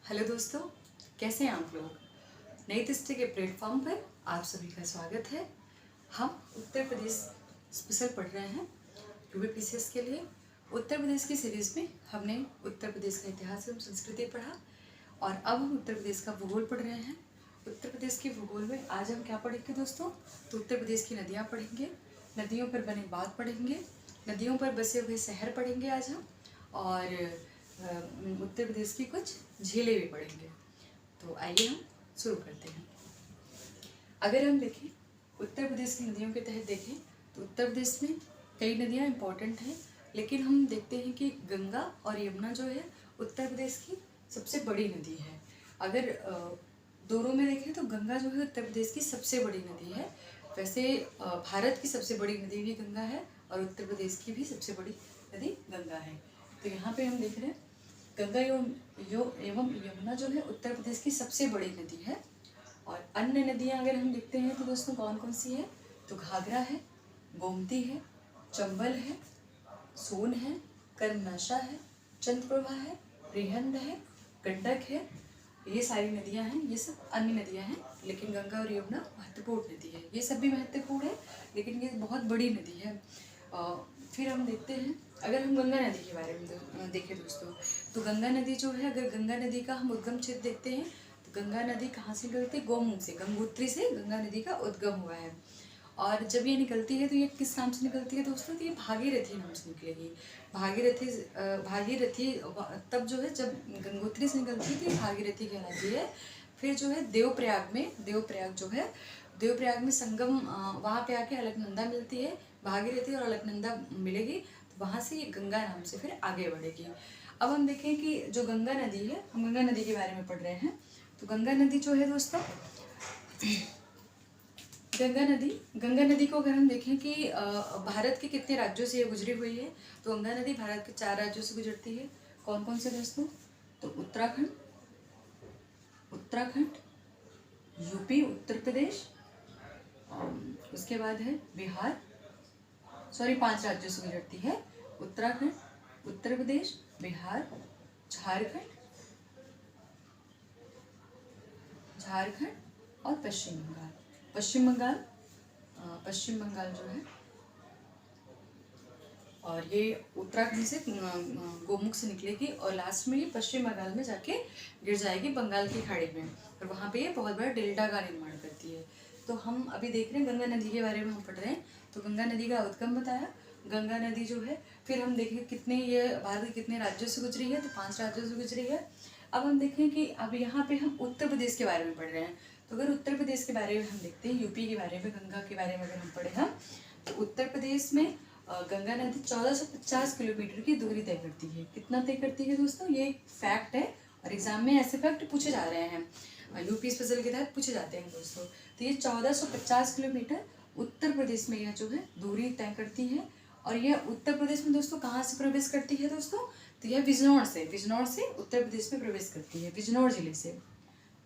Hello दोस्तों, कैसे हैं आप लोग। नई दृष्टि के प्लेटफॉर्म पर आप सभी का स्वागत है। हम उत्तर प्रदेश स्पेशल पढ़ रहे हैं यूपीपीसीएस के लिए। उत्तर प्रदेश की सीरीज में हमने उत्तर प्रदेश का इतिहास एवं संस्कृति पढ़ा और अब हम उत्तर प्रदेश का भूगोल पढ़ रहे हैं। उत्तर प्रदेश के भूगोल में आज हम क्या पढ़ेंगे दोस्तों, तो उत्तर प्रदेश की नदियाँ पढ़ेंगे, नदियों पर बने बांध पढ़ेंगे, नदियों पर बसे हुए शहर पढ़ेंगे आज हम, और उत्तर प्रदेश की कुछ झीलें भी पढ़ेंगे। तो आइए हम शुरू करते हैं। अगर हम देखें उत्तर प्रदेश की नदियों के तहत देखें तो उत्तर प्रदेश में कई नदियाँ इम्पोर्टेंट हैं, लेकिन हम देखते हैं कि गंगा और यमुना जो है उत्तर प्रदेश की सबसे बड़ी नदी है। अगर दोनों में देखें तो गंगा जो है उत्तर प्रदेश की सबसे बड़ी नदी है। वैसे भारत की सबसे बड़ी नदी भी गंगा है और उत्तर प्रदेश की भी सबसे बड़ी नदी गंगा है। तो यहाँ पे हम देख रहे हैं गंगा एवं यमुना जो है उत्तर प्रदेश की सबसे बड़ी नदी है। और अन्य नदियाँ अगर हम देखते हैं तो दोस्तों कौन कौन सी है, तो घाघरा है, गोमती है, चंबल है, सोन है, कर्मनाशा है, चंद्रप्रभा है, रिहंद है, गंडक है। ये सारी नदियाँ हैं, ये सब अन्य नदियाँ हैं, लेकिन गंगा और यमुना महत्वपूर्ण नदी है। ये सब भी महत्वपूर्ण है, लेकिन ये बहुत बड़ी नदी है। फिर हम देखते हैं अगर हम गंगा नदी के बारे में देखें दोस्तों, तो गंगा नदी जो है, अगर गंगा नदी का हम उद्गम क्षेत्र देखते हैं तो गंगा नदी कहाँ से निकलती है, गौमुख से, गंगोत्री से गंगा नदी का उद्गम हुआ है। और जब ये निकलती है तो ये किस नाम से निकलती है दोस्तों, तो ये भागीरथी नाम से निकलेगी। भागीरथी तब जो है जब गंगोत्री से निकलती है तो ये भागीरथी कहलाती है। फिर जो है देवप्रयाग में संगम, वहाँ पे आके अलकनंदा मिलती है, भागीरथी और अलकनंदा मिलेगी, तो वहाँ से ये गंगा नाम से फिर आगे बढ़ेगी। अब हम देखें कि जो गंगा नदी है, हम गंगा नदी के बारे में पढ़ रहे हैं। तो गंगा नदी जो है दोस्तों, गंगा नदी को अगर हम देखें कि भारत के कितने राज्यों से ये गुजरी हुई है, तो गंगा नदी भारत के 4 राज्यों से गुजरती है। कौन कौन से दोस्तों, तो उत्तराखंड, यूपी उत्तर प्रदेश, उसके बाद है बिहार, 5 राज्यों से गुजरती है। उत्तराखंड, उत्तर प्रदेश, बिहार, झारखंड और पश्चिम बंगाल जो है, और ये उत्तराखंड से गोमुख से निकलेगी और लास्ट में ये पश्चिम बंगाल में जाके गिर जाएगी बंगाल की खाड़ी में, और वहाँ पे ये बहुत बड़ा डेल्टा का निर्माण करती है। तो हम अभी देख रहे हैं गंगा नदी के बारे में हम पढ़ रहे हैं। तो गंगा नदी का उद्गम बताया, गंगा नदी जो है, फिर हम देखें कितने ये भारत के कितने राज्यों से गुजरी है, तो 5 राज्यों से गुजरी है। अब हम देखें कि अब यहाँ पे हम उत्तर प्रदेश के बारे में पढ़ रहे हैं। तो अगर उत्तर प्रदेश के बारे में हम देखते हैं, यूपी के बारे में, गंगा के बारे में अगर हम पढ़े हम, तो उत्तर प्रदेश में गंगा नदी 1450 किलोमीटर की दूरी तय करती है। कितना तय करती है दोस्तों, ये एक फैक्ट है और एग्जाम में ऐसे फैक्ट पूछे जा रहे हैं, यूपी स्पेशल के तहत पूछे जाते हैं दोस्तों। तो ये 1450 किलोमीटर उत्तर प्रदेश में यह जो है दूरी तय करती है। और यह उत्तर प्रदेश में दोस्तों कहाँ से प्रवेश करती है दोस्तों, तो यह बिजनौर से उत्तर प्रदेश में प्रवेश करती है। बिजनौर जिले से,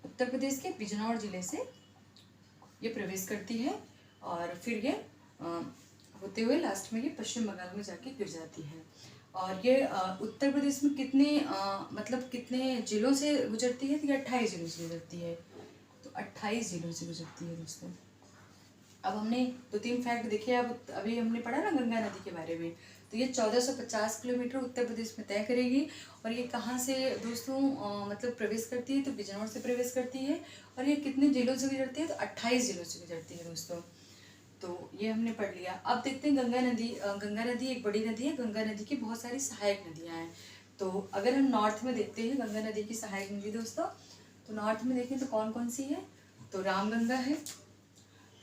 उत्तर प्रदेश के बिजनौर जिले से ये प्रवेश करती है, और फिर ये होते हुए लास्ट में ये पश्चिम बंगाल में जाके गिर जाती है। और ये उत्तर प्रदेश में कितने जिलों से गुजरती है, तो ये 28 जिलों से गुजरती है। तो 28 जिलों से गुजरती है दोस्तों। अब हमने 2-3 फैक्ट देखे, अब अभी हमने पढ़ा ना गंगा नदी के बारे में। तो ये 1450 किलोमीटर उत्तर प्रदेश में तय करेगी, और ये कहाँ से दोस्तों प्रवेश करती है, तो बिजनौर से प्रवेश करती है। और ये कितने जिलों से गुजरती है, तो 28 जिलों से गुजरती है दोस्तों। तो ये हमने पढ़ लिया। अब देखते हैं गंगा नदी एक बड़ी नदी है। गंगा नदी की बहुत सारी सहायक नदियाँ हैं। तो अगर हम नॉर्थ में देखते हैं गंगा नदी की सहायक नदी दोस्तों, तो नॉर्थ में देखें तो कौन कौन सी है, तो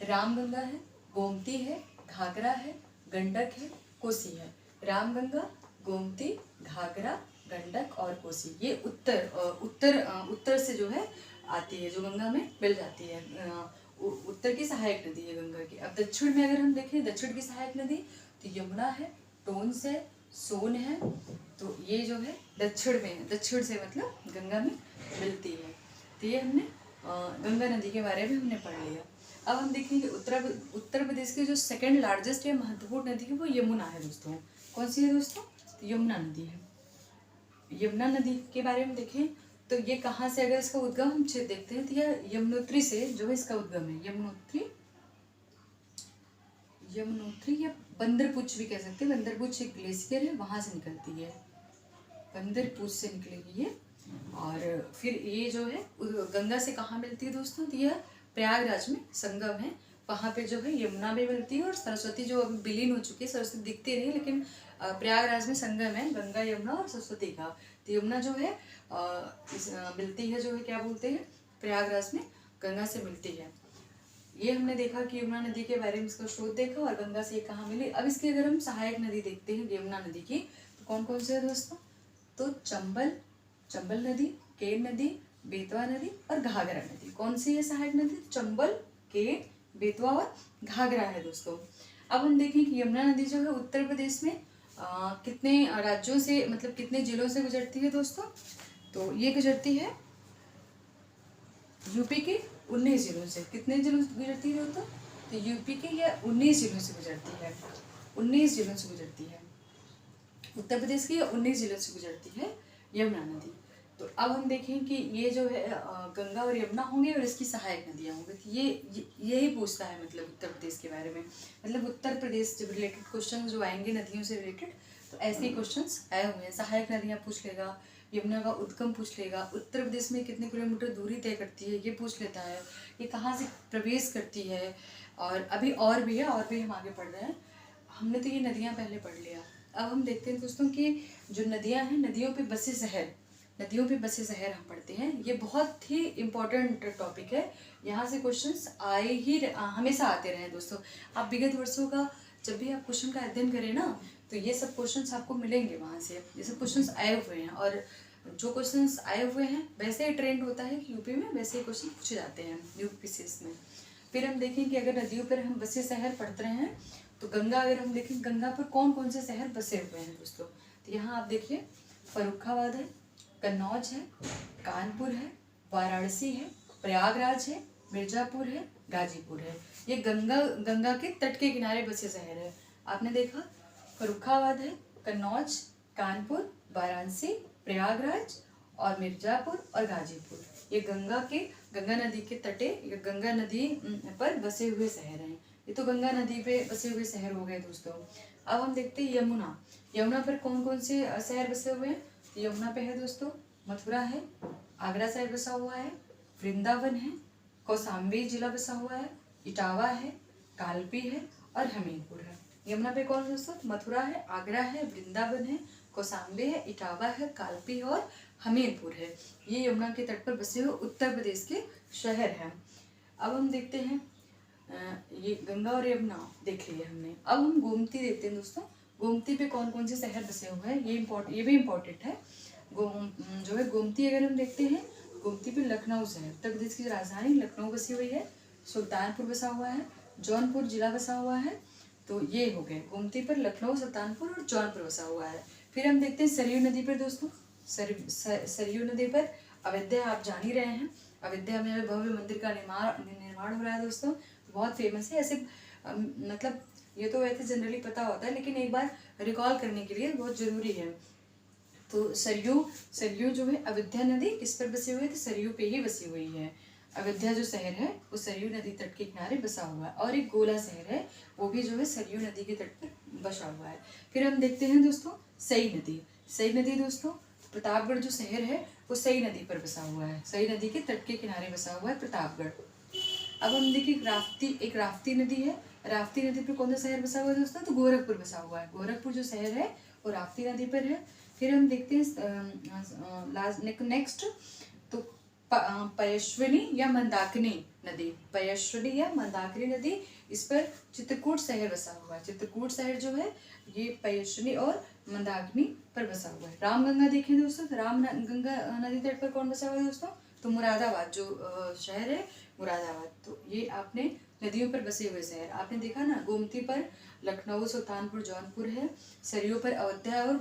रामगंगा है, गोमती है, घाघरा है, गंडक है, कोसी है। रामगंगा, गोमती, घाघरा, गंडक और कोसी, ये उत्तर से जो है आती है, जो गंगा में मिल जाती है। उत्तर की सहायक नदी है गंगा की। अब दक्षिण में अगर हम देखें, दक्षिण की सहायक नदी तो यमुना है, टोंस है, सोन है। तो ये जो है दक्षिण में है, दक्षिण से मतलब गंगा में मिलती है। तो ये हमने गंगा नदी के बारे में हमने पढ़ लिया। अब हम देखेंगे उत्तर प्रदेश की जो सेकंड लार्जेस्ट या महत्वपूर्ण नदी है वो यमुना है दोस्तों। कौन सी है दोस्तों, तो यमुना नदी है। यमुना नदी के बारे में देखें तो ये कहाँ से, अगर इसका उद्गम हम देखते हैं तो यह यमुनोत्री से जो है इसका उद्गम है। यमुनोत्री या बंदरपुच भी कह सकते हैं। बंदरपुच एक ग्लेशियर है, वहां से निकलती है, बंदरपुच से निकलेगी ये। और फिर ये जो है गंगा से कहाँ मिलती है दोस्तों, तो यह प्रयागराज में संगम है, वहाँ पे जो है यमुना भी मिलती है। और सरस्वती जो अभी विलीन हो चुकी है, सरस्वती दिखती नहीं, लेकिन प्रयागराज में संगम है गंगा यमुना और सरस्वती का। तो यमुना जो है मिलती है, जो है क्या बोलते हैं, प्रयागराज में गंगा से मिलती है। ये हमने देखा कि यमुना नदी के बारे में इसका स्रोत देखा, और गंगा से ये कहाँ मिली। अब इसकी अगर हम सहायक नदी देखते हैं यमुना नदी की, तो कौन कौन से है दोस्तों, तो चंबल नदी, केन नदी, बेतवा नदी और घाघरा नदी। कौन सी है सहायक नदी, चंबल, केन, बेतवा और घाघरा है दोस्तों। अब हम देखें कि यमुना नदी जो है उत्तर प्रदेश में कितने राज्यों से, मतलब कितने जिलों से गुजरती है दोस्तों, तो ये गुजरती है यूपी के 19 जिलों से। कितने जिलों से गुजरती है दोस्तों, तो यूपी के या 19 जिलों से गुजरती है, 19 जिलों से गुजरती है। उत्तर प्रदेश की 19 जिलों से गुजरती है यमुना नदी। तो अब हम देखें कि ये जो है गंगा और यमुना होंगे और इसकी सहायक नदियाँ होंगी। तो यही पूछता है मतलब उत्तर प्रदेश के बारे में, मतलब उत्तर प्रदेश जब रिलेटेड क्वेश्चन जो आएंगे नदियों से रिलेटेड, तो ऐसे ही क्वेश्चंस आए हुए हैं। सहायक नदियाँ पूछ लेगा, यमुना का उद्गम पूछ लेगा, उत्तर प्रदेश में कितने किलोमीटर दूरी तय करती है ये पूछ लेता है, ये कहाँ से प्रवेश करती है, और अभी और भी है, और भी हम आगे पढ़ रहे हैं। हमने तो ये नदियाँ पहले पढ़ लिया। अब हम देखते हैं दोस्तों कि जो नदियाँ हैं, नदियों पे बसे शहर हम पढ़ते हैं। ये बहुत ही इम्पोर्टेंट टॉपिक है, यहाँ से क्वेश्चंस हमेशा आते रहे दोस्तों। आप विगत वर्षों का जब भी आप क्वेश्चन का अध्ययन करें ना, तो ये सब क्वेश्चंस आपको मिलेंगे वहाँ से। ये सब क्वेश्चंस आए हुए हैं, और जो क्वेश्चंस आए हुए हैं वैसे ही ट्रेंड होता है कि यूपी में वैसे ही क्वेश्चन पूछे जाते हैं यूपीसीएस में। फिर हम देखें कि अगर नदियों पर हम बसे शहर पढ़ते रहे हैं, तो गंगा अगर हम देखें, गंगा पर कौन कौन से शहर बसे हुए हैं दोस्तों, तो यहाँ आप देखिए फर्रुखाबाद है, कन्नौज है, कानपुर है, वाराणसी है, प्रयागराज है, मिर्जापुर है, गाजीपुर है। ये गंगा के तट के किनारे बसे शहर है। आपने देखा फर्रुखाबाद है, कन्नौज, कानपुर, वाराणसी, प्रयागराज और मिर्जापुर और गाजीपुर। ये गंगा नदी के तटे या गंगा नदी पर बसे हुए शहर हैं। ये तो गंगा नदी पे बसे हुए शहर हो गए दोस्तों। अब हम देखते हैं यमुना पर कौन कौन से शहर बसे हुए हैं। तो यमुना पे है दोस्तों मथुरा है, आगरा शहर बसा हुआ है, वृंदावन है, कौशाम्बी जिला बसा हुआ है, इटावा है, कालपी है और हमीरपुर है। यमुना पे कौन दोस्तों, मथुरा है, आगरा है, वृंदावन है, कौशाम्बी है, इटावा है, कालपी और हमीरपुर है। ये यमुना के तट पर बसे हुए उत्तर प्रदेश के शहर हैं। अब हम देखते हैं ये गंगा और यमुना देख लिए हमने। अब हम गोमती देखते हैं दोस्तों। गोमती पे कौन कौन से शहर बसे हुए हैं, ये भी इम्पोर्टेंट है। जो है गोमती अगर हम देखते हैं, गोमती पे लखनऊ शहर, उत्तर प्रदेश की राजधानी लखनऊ बसी हुई है, सुल्तानपुर बसा हुआ है, जौनपुर जिला बसा हुआ है। तो ये हो गए गोमती पर लखनऊ, सुल्तानपुर और जौनपुर बसा हुआ है। फिर हम देखते हैं सरयू नदी पर दोस्तों। सरयू नदी पर अयोध्या आप जान ही रहे हैं, अयोध्या में भव्य मंदिर का निर्माण हो रहा है दोस्तों, बहुत फेमस है। ऐसे मतलब ये तो वैसे जनरली पता होता है, लेकिन एक बार रिकॉल करने के लिए बहुत ज़रूरी है। तो सरयू जो है अयोध्या नदी किस पर बसी हुई है, तो सरयू पे ही बसी हुई है। अयोध्या जो शहर है वो सरयू नदी तट के किनारे बसा हुआ है, और एक गोला शहर है वो भी जो है सरयू नदी के तट पर बसा हुआ है। फिर हम देखते हैं दोस्तों सई नदी दोस्तों, प्रतापगढ़ जो शहर है वो सई नदी पर बसा हुआ है, सई नदी के तट के किनारे बसा हुआ है प्रतापगढ़। अब हम देखिए एक राप्ती नदी है, राप्ती नदी पर कौन सा शहर बसा हुआ है दोस्तों, तो गोरखपुर बसा हुआ है। गोरखपुर जो शहर है वो राप्ती नदी पर है। फिर हम देखते हैं नेक्स्ट तो पयस्विनी या मंदाकिनी नदी, इस पर चित्रकूट शहर बसा हुआ है। चित्रकूट शहर जो है ये पयस्विनी और मंदाकिनी पर बसा हुआ है। रामगंगा देखें दोस्तों, रामगंगा नदी तट पर कौन बसा हुआ है दोस्तों, तो मुरादाबाद जो शहर है मुरादाबाद। तो ये आपने नदियों पर बसे हुए शहर आपने देखा ना। गोमती पर लखनऊ, सुल्तानपुर, जौनपुर है, सरयू पर अयोध्या और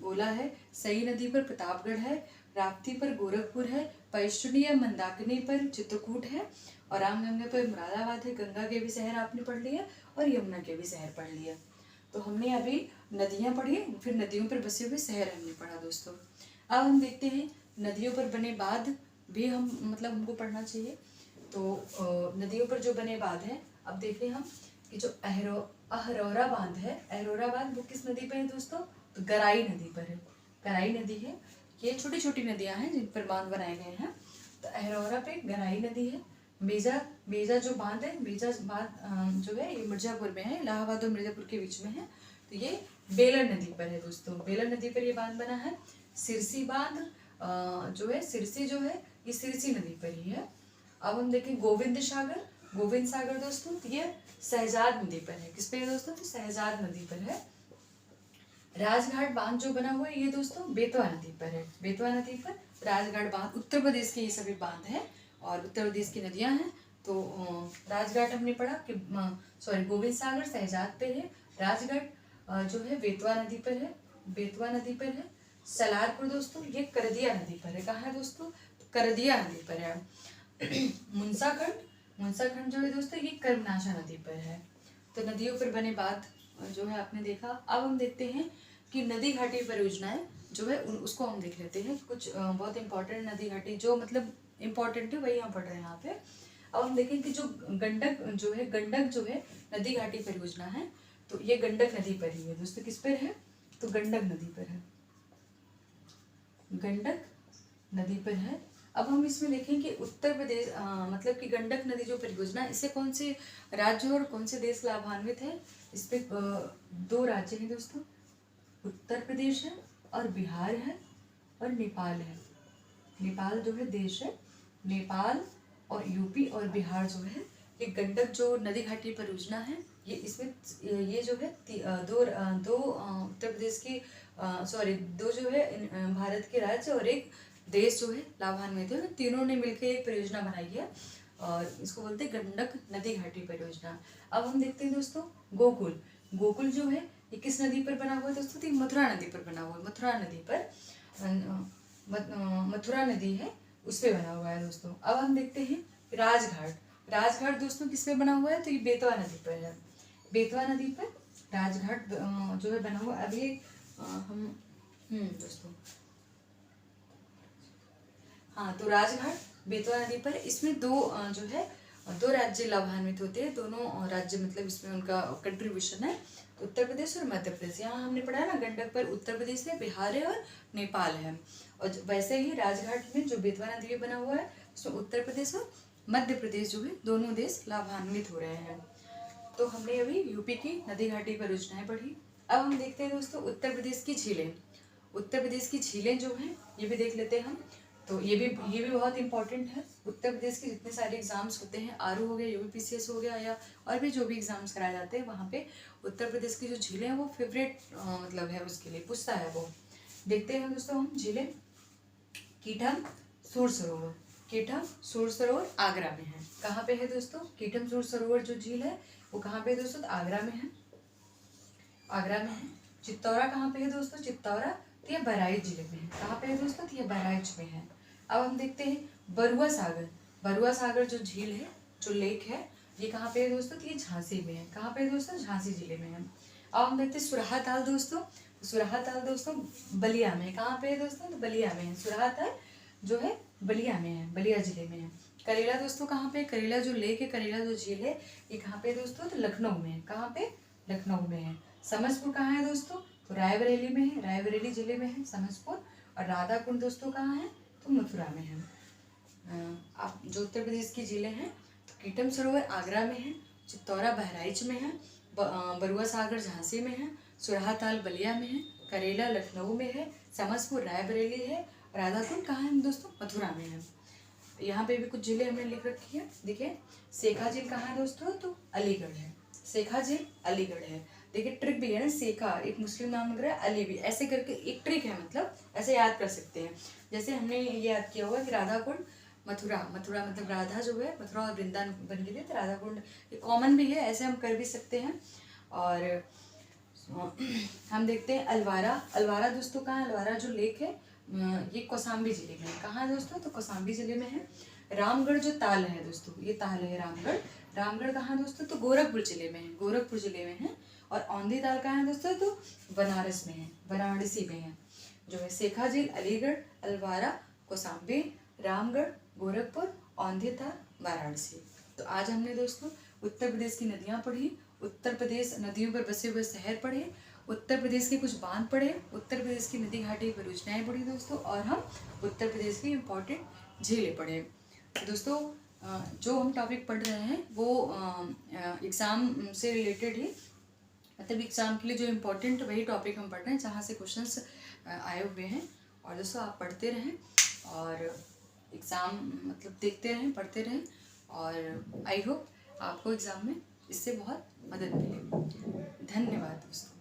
गोला है, सई नदी पर प्रतापगढ़ है, राप्ती पर गोरखपुर है, पयस्विनी या मंदाकिनी पर चित्रकूट है, और रामगंगा पर मुरादाबाद है। गंगा के भी शहर आपने पढ़ लिया और यमुना के भी शहर पढ़ लिया। तो हमने अभी नदियाँ पढ़ी, फिर नदियों पर बसे हुए शहर हमने पढ़ा दोस्तों। अब हम देखते हैं नदियों पर बने बांध भी हम मतलब हमको पढ़ना चाहिए। तो नदियों पर जो बने बांध हैं, अब देखें हम कि जो अहरौरा बांध है, अहरौरा बांध वो किस नदी पर है दोस्तों? तो गराई नदी पर है। गराई नदी है। ये छोटी छोटी नदियां हैं जिन पर बांध बनाए गए हैं। तो अहरौरा पे गराई नदी है। मेजा जो बांध है, मेजा बांध जो है ये मिर्जापुर में है, इलाहाबाद और मिर्जापुर के बीच में है। तो ये बेलर नदी पर है दोस्तों, बेलर नदी पर ये बांध बना है। सिरसी बांध जो है, सिरसी जो है ये सिरसी नदी पर ही है। अब हम देखें गोविंद सागर दोस्तों, तो ये शहजाद नदी पर है। किस पे है दोस्तों? तो शहजाद नदी पर है। राजघाट बांध जो बना हुआ है ये दोस्तों बेतवा नदी पर है। बेतवा नदी पर राजघाट बांध, उत्तर प्रदेश के ये सभी बांध हैं और उत्तर प्रदेश की नदियां हैं। तो राजघाट हमने पढ़ा कि गोविंद सागर शहजाद पे है। राजघाट जो है बेतवा नदी पर है, बेतवा नदी पर है। सलारपुर दोस्तों ये करदिया नदी पर है। कहाँ है दोस्तों? करदिया नदी पर है। मुंसाखंड जो है दोस्तों ये कर्मनाशा नदी पर है। तो नदियों पर बने बांध जो है आपने देखा। अब हम देखते हैं कि नदी घाटी परियोजनाएं जो है उसको हम देख लेते हैं। कुछ बहुत इंपॉर्टेंट नदी घाटी जो मतलब इम्पोर्टेंट है वही हम पढ़ रहे हैं यहाँ पे। अब हम देखें कि जो गंडक जो है नदी घाटी परियोजना है, तो ये गंडक नदी पर ही है दोस्तों। किस पर है? तो गंडक नदी पर है, गंडक नदी पर है। अब हम इसमें देखें कि उत्तर प्रदेश मतलब कि गंडक नदी जो परियोजना, इससे कौन से राज्य और कौन से देश लाभान्वित है? इस पे 2 राज्य हैं दोस्तों, उत्तर प्रदेश है और बिहार है और नेपाल है। नेपाल जो है देश है, नेपाल और यूपी और बिहार जो है ये गंडक जो नदी घाटी परियोजना है, ये इसमें ये जो है दो उत्तर प्रदेश की दो जो है भारत के राज्य और एक देश जो है लाभान्वित है। तीनों ने मिलकर एक परियोजना बनाई है और इसको बोलते हैं गंडक नदी घाटी परियोजना। अब हम देखते हैं दोस्तों गोकुल जो है ये किस नदी पर बना हुआ है दोस्तों? तो मथुरा नदी पर बना हुआ है। मथुरा नदी पर मथुरा नदी है उस पर बना हुआ है दोस्तों। अब हम देखते हैं राजघाट दोस्तों किस पे बना हुआ है? तो ये बेतवा नदी पर है। बेतवा नदी पर राजघाट जो है बना हुआ। अब ये हम दोस्तों हाँ, तो राजघाट बेतवा नदी पर इसमें दो राज्य लाभान्वित होते हैं। दोनों राज्य मतलब इसमें उनका कंट्रीब्यूशन है, उत्तर प्रदेश और मध्य प्रदेश। यहाँ हमने पढ़ा है ना, गंडक पर उत्तर प्रदेश है, बिहार है और नेपाल है। और वैसे ही राजघाट में जो बेतवा नदी में बना हुआ है उसमें उत्तर प्रदेश और मध्य प्रदेश जो है दोनों देश लाभान्वित हो रहे हैं। तो हमने अभी यूपी की नदी घाटी परियोजनाएं पढ़ी। अब हम देखते हैं दोस्तों उत्तर प्रदेश की झीलें। उत्तर प्रदेश की झीलें जो हैं ये भी देख लेते हैं हम। तो ये भी बहुत इंपॉर्टेंट है। उत्तर प्रदेश के जितने सारे एग्जाम्स होते हैं, आरओ हो गया, यूपीपीसीएस हो गया या और भी जो भी एग्जाम्स कराए जाते हैं, वहाँ पे उत्तर प्रदेश की जो झीलें हैं वो फेवरेट मतलब है, उसके लिए पूछता है वो। देखते हैं दोस्तों हम झीलें। कीटम सूर सरोवर आगरा में है। कहाँ पे है दोस्तों? कीटम सूर सरोवर जो झील है वो कहाँ पे है दोस्तों? तो आगरा में है, आगरा में है। चित्तौरा कहाँ पे है दोस्तों? चित्तौरा तो ये बहराइच जिले में है। कहाँ पे है दोस्तों? तो ये बहराइच में है। अब हम देखते हैं बरुआ सागर जो झील है, जो लेक है, ये कहाँ पे है दोस्तों? तो ये झांसी में है। कहाँ पे है दोस्तों? झांसी जिले में है। अब हम देखते हैं सुराहा ताल दोस्तों बलिया में। कहाँ पे है दोस्तों? तो बलिया में है। सुराहा ताल जो है बलिया में है, बलिया जिले में है। करेला दोस्तों कहाँ पे? करेला जो लेक है, करेला जो झील है, ये कहाँ पे है दोस्तों? तो लखनऊ में है। कहाँ पे? लखनऊ में है। समसपुर कहाँ है दोस्तों? तो रायबरेली में है, रायबरेली जिले में है समसपुर। और राधा कुंड दोस्तों कहाँ है? तो मथुरा में है। आप जो उत्तर प्रदेश की जिले हैं, तो कीटम सरोवर आगरा में है, चित्तौरा बहराइच में है, बरुआ सागर झांसी में है, सुराहा ताल बलिया में है, करेला लखनऊ में है, समसपुर रायबरेली है, राधा कुंड कहाँ है दोस्तों? मथुरा में है। यहाँ पे भी कुछ जिले हमने लिख रखी है। देखिए सेखा झील कहाँ है दोस्तों? तो अलीगढ़ है। सेखा झील अलीगढ़ है। देखिए ट्रिक भी है ना, सेखा एक मुस्लिम नाम लग रहा है, अली भी ऐसे करके एक ट्रिक है, मतलब ऐसे याद कर सकते हैं। जैसे हमने ये याद किया होगा कि राधा कुंड मथुरा मतलब राधा जो है मथुरा और वृंदावन बन गए थे, तो राधा कुंड ये कॉमन भी है, ऐसे हम कर भी सकते हैं। और हम देखते हैं अलवारा दोस्तों कहाँ है? अलवारा जो लेक है ये कौसाम्बी जिले में है। कहाँ है दोस्तों? तो कौसाम्बी जिले में है। रामगढ़ जो ताल है दोस्तों, ये ताल है रामगढ़ कहाँ है दोस्तों? तो गोरखपुर जिले में है, गोरखपुर जिले में है। और औंधी ताल कहाँ है दोस्तों? तो बनारस में है, वाराणसी में है। जो है सेखा झील अलीगढ़, अलवारा कौशाम्बी, रामगढ़, गोरखपुर, औंधी था वाराणसी। तो आज हमने दोस्तों उत्तर प्रदेश की नदियाँ पढ़ी, उत्तर प्रदेश नदियों पर बसे हुए शहर पढ़े, उत्तर प्रदेश के कुछ बांध पढ़े, उत्तर प्रदेश की नदी घाटी परियोजनाएँ पढ़ी दोस्तों, और हम उत्तर प्रदेश की इम्पोर्टेंट झीलें पढ़े। तो दोस्तों जो हम टॉपिक पढ़ रहे हैं वो एग्ज़ाम से रिलेटेड ही, मतलब एग्ज़ाम के लिए जो इम्पोर्टेंट वही टॉपिक हम पढ़ रहे हैं जहाँ से क्वेश्चंस आए हुए हैं। और दोस्तों आप पढ़ते रहें और एग्ज़ाम मतलब देखते रहें, पढ़ते रहें, और आई होप आपको एग्ज़ाम में इससे बहुत मदद मिले। धन्यवाद दोस्तों।